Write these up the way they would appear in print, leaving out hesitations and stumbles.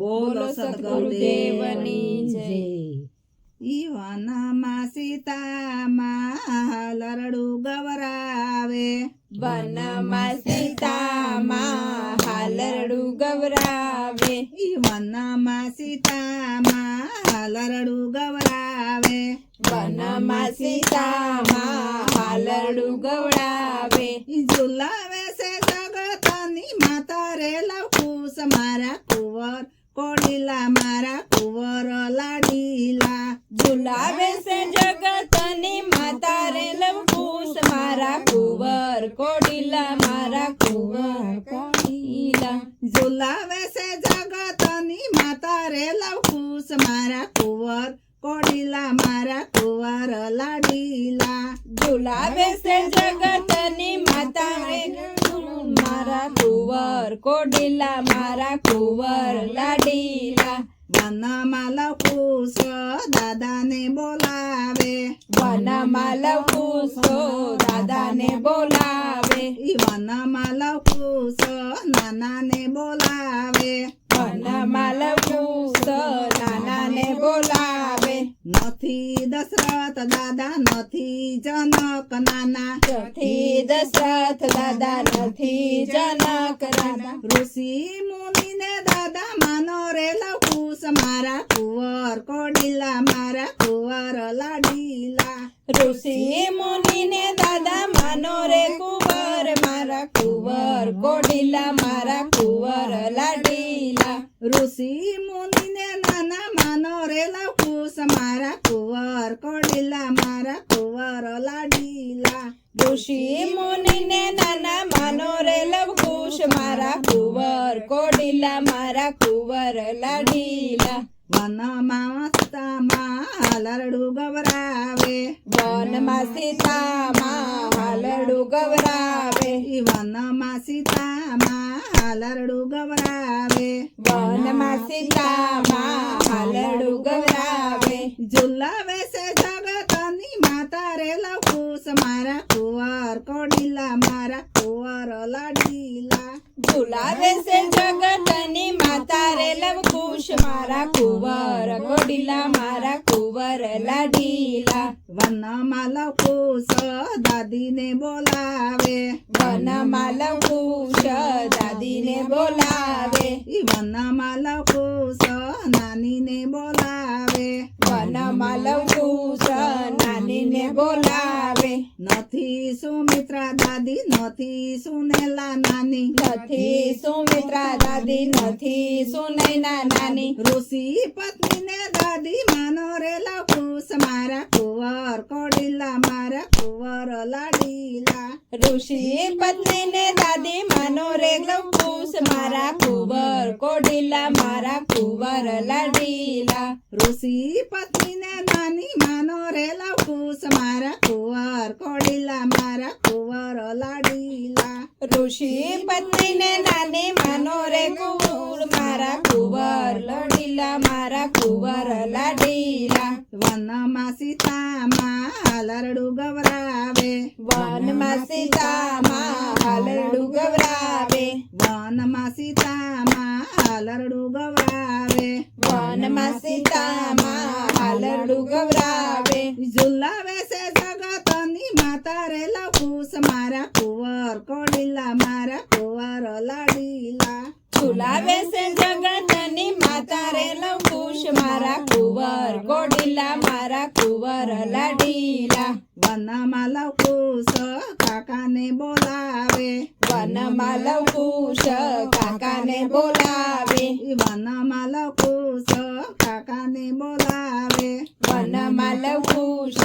બોલો સદગુરુદેવની જય. ઈ વનમાં સીતામાં લરડું ગવરાવે, વનમાં સીતામાં હાલરડું ગવરાવે, ઈ વનમાં સીતામાં લરડું ગવરાવે, વનમાં સીતામાં હાલરડું ગવરાવે, ઈ ઝુલાવે છે જગતની માતા રે લવકુશ મારા કુંવર કોડીલા મારા કુંવર લાડીલા. ઝુલાવે છે જગતની માતા રે લવકુશ મારા કુંવર કોડીલા મારા કુંવર કોડીલા. ઝુલાવે છે જગતની માતા રે લવકુશ મારા કુંવર કોડીલા મારા કુંવર લાડીલા. ઝુલાવે છે જગતની માતા રે મારા કુંવર કોડીલા મારા કુંવર લાડીલા. વનમાં લવકુશ દાદાને બોલાવે, વનમાં લવકુશ દાદાને બોલાવે, ઈ વનમાં લવકુશ નાનાને બોલાવે, વનમાં લવકુશ નાનાને બોલાવે. નથી દશરથ દાદા નથી જનક નાના, નથી દશરથ દાદા નથી જનક દાદા. ઋષિ મુનિને દાદા માનો રે લવકુશ મારા કુંવર કોડીલા મારા કુંવર લાડીલા. ઋષિ મુનિને દાદા માનો રે કુંવર મારા કુંવર કોડીલા મારા કુંવર લાડીલા. ઋષિ મુનિને નાના માનો રે લવકુશ મારા કુંવર કોડીલા મારા કુંવર લાડીલા. ઋષિ મુનિને નાના માનો રે લવકુશ મારા કુંવર કોડીલા મારા કુંવર લાડીલા. વનમાં સીતામાં લરડું ગવરાવે, વનમાં સીતામાં હાલરડું ગવરાવે, ઈ વનમાં સીતામાં લરડું ગવરાવે, વનમાં સીતામાં હાલરડું ગવરાવે. ઝુલાવે છે જગતની માતા રે લવકુશ મારા કુંવર કોડીલા મારા કુંવર લાડીલા. ઝુલાવે છે જગતની માતા રે લવકુશ મારા કુંવર કોડીલા મારા કુંવર લાડીલા. વનમાં લવકુશ દાદીને બોલાવે, વનમાં લવકુશ દાદીને બોલાવે, ઈ વનમાં લવકુશ નાનીને બોલાવે, વનમાં લવકુશ નાનીને બોલાવે. નથી સુમિત્રા દાદી નથી સુનેલા નાની, નથી સુમિત્રા દાદી નથી સુનૈના નાની. ઋષિ પત્નીને દાદી માનો રે લવકુશ મારા કુંવર કોડીલા મારા કુંવર લાડીલા. ઋષિ પત્નીને દાદી માનો રે લવકુશ મારા કુંવર કોડીલા મારા કુંવર લાડીલા. ઋષિ પત્નીને નાની માનો રે લવકુશ મારા કુંવર કોડીલા મારા કુંવર લાડીલા. ઋષિ પત્નીને નાની માનો રે કુંવર મારા કુંવર લાડીલા મારા કુંવર લાડીલા. વનમાં સીતામાં લરડું ગવરાવે, વનમાં સીતામાં હાલરડું ગવરાવે, વનમાં સીતામાં લરડું ગવરાવે, વનમાં સીતામાં હાલરડું ગવરાવે. ઝુલાવે છે જગતની માતા રે લવકુશ મારા કુંવર કોડીલા મારા કુંવર લાડીલા. ઝુલાવે છે જગતની માતા રે લવકુશ મારા કુંવર કોડીલા મારા કુંવર લાડીલા. વનમાં લવકુશ કાકાને બોલાવે, વનમાં લવકુશ કાકાને બોલાવે, ઈ વનમાં લવકુશ કાકાને બોલાવે, વનમાં લવકુશ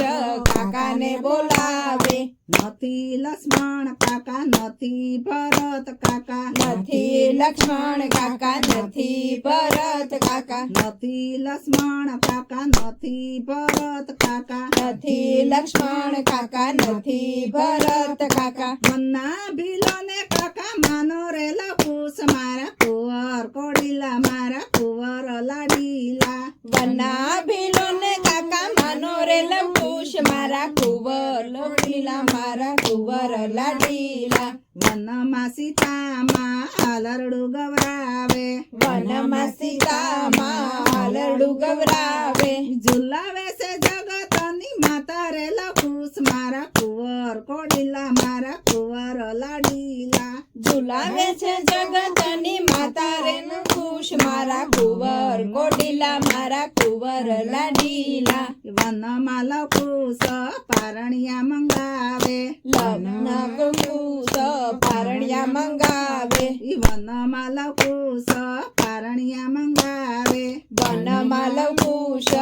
કાકાને બોલાવે. નથી લક્ષ્મણ કાકા નથી ભરત કાકા, નથી લક્ષ્મણ કાકા નથી ભરત કાકા, નથી લક્ષ્મણ કાકા નથી ભરત કાકા, નથી લક્ષ્મણ કાકા નથી ભરત કાકા. વનના ભીલોને કાકા માનો રે લવકુશ મારા કુંવર કોડીલા મારા કુંવર લાડીલા. વનના ભીલોને કાકા માનો રે લવકુશ મારા કુંવર લાડીલા મારા કુંવર લાડીલા. વનમાં સીતામાં હાલરડું ગવરાવે વનમાં સીતામાં હાલરડું ગવરાવે ઝુલાવે છે જગતની માતા રે લખુશ મારા કુંવર કોડીલા મારા કુંવર લાડીલા ઝુલાવે છે જગતની માતા રે ખુશ મારા કુંવર કોડીલા મારા કુંવર લાડીલા વનમાં લખુશ પારણિયા મંગાવે લગ્ન કુશ પારણિયા મંગાવે વનમાં લખુશ પારણિયા મંગાવે વનમાં લવકુશ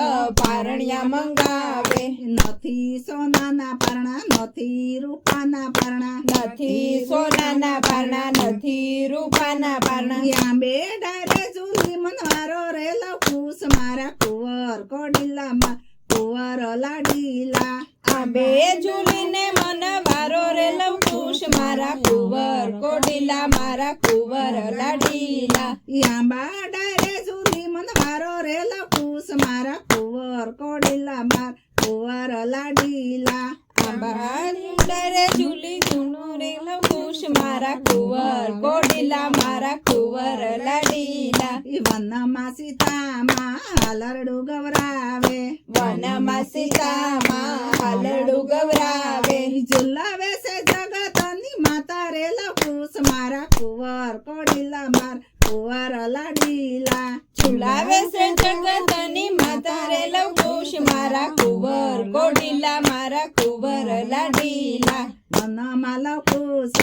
પારણિયા મંગાવે નથી સોનાના પારણા નથી રૂપાના પારણા નથી સોનાના પારણા નથી રૂપાના પારણા આંબે ડાયરે ઝૂલી મનવારો રે લખુશ મારા કુંવર કોડીલામાં કુંવર લાડીલા આંબે ઝૂલીને મન વારો રે લવકુશ મારા કુંવર કોડીલા મારા કુંવર લાડીલા આંબા ડાયરે ઝૂલી મનવારો રે લખુશ મારા કુંવર કોડીલામાં કુંવર લાડીલા આંબાડરે ઝૂલી ઝૂનું રે લવકુશ મારા કુંવર કોડીલા મારા કુંવર લાડીલા વનમાં સીતામાં હાલરડું ગવરાવે વનમાં સીતામાં હાલરડું ગવરાવે ઝુલાવે છે જગતની માતા રે લખુશ મારા કુંવર કોડીલા માર કુંવર લાડીલા ઝુલાવે છે જગતની માતા રે લવકુશ મારા કુંવર કોડીલા મારા કુંવર લાડીલા વનમાં લખુશ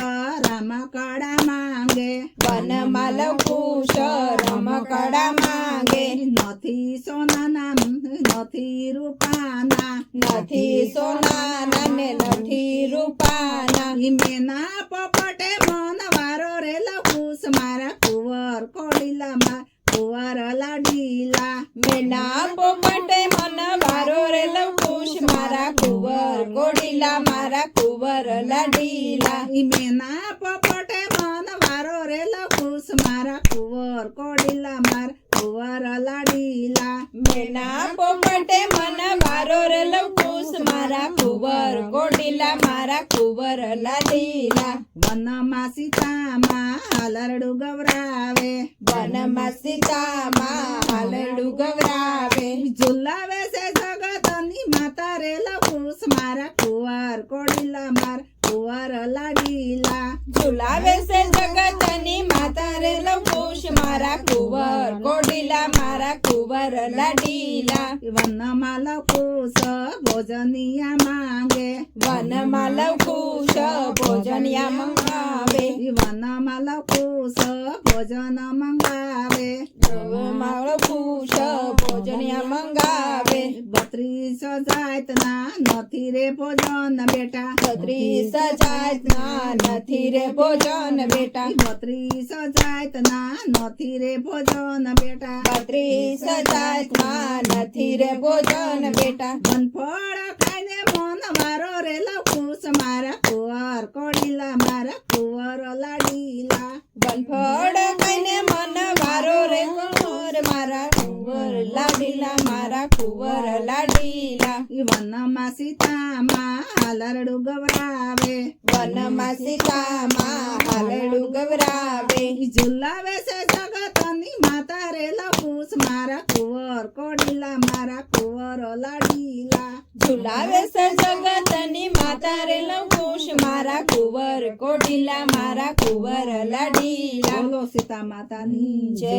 રમકડા માંગે વનમાં લવકુશ રમકડા માંગે નથી સોનાના નથી રૂપાના નથી સોનાના ને નથી રૂપાના મેના પોપટે મન વારો રે લખુશ મારા કુંવર કોડીલા માર કુંવર લાડીલા મેના પોપટે મન વારો રે લવકુશ મારા કુંવર કોડીલા મારા કુંવર લાડીલા મેના પોપટે મન વારો રે લખુશ મારા કુંવર કોડીલા માર કુંવર લાડીલા મેના પોપટે મન વારો રે લવકુશ મારા કુંવર કોડીલા મારા કુંવર લાડીલા વનમાં સીતામાં હાલરડું ગવરાવે વનમાં સીતામાં હાલરડું ગવરાવે ઝુલાવે છે જગતની માતા રે લખુશ મારા કુંવર કોડીલા માર કુંવર લાડીલા ઝુલાવે છે જગતની માતા રે લવકુશ મારા કુંવર કોડીલા મારા કુંવર લાડીલા વનમાં લખુશ ભોજનિયા માંગે વનમાં લવકુશ ભોજનિયા મંગાવે વનમાં લખુશ ભોજન મંગાવે વનમાં લવકુશ ભોજનિયા મંગાવે 32 જાતના નથી રે ભોજન બેટા 32 જાતના નથી રે ભોજન બેટા 32 જાતના નથી રે ભોજન બેટા 32 જાતના નથી રે ભોજન બેટા વનફળ ખાઈને મન વારો રે લખુશ મારા કુંવર કોડીલા મારા કુંવર લાડીલા વનફળ ખાઈને મન વારો રે કુંવર મારા કુંવર લાડીલા મારા કુંવર લાડીલા વનમાં સીતામાં હાલરડું ગવરાવે વનમાં સીતામાં હાલરડું ગવરાવે ઝુલાવે છે જગતની માતા રે લખુશ મારા કુંવર કોડીલા મારા કુંવર લાડીલા ઝુલાવે છે જગતની માતા રે લવકુશ મારા કુંવર કોડીલા મારા કુંવર લાડીલા બોલો સીતા માતાની જય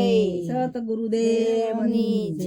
સત ગુરુદેવની ની જય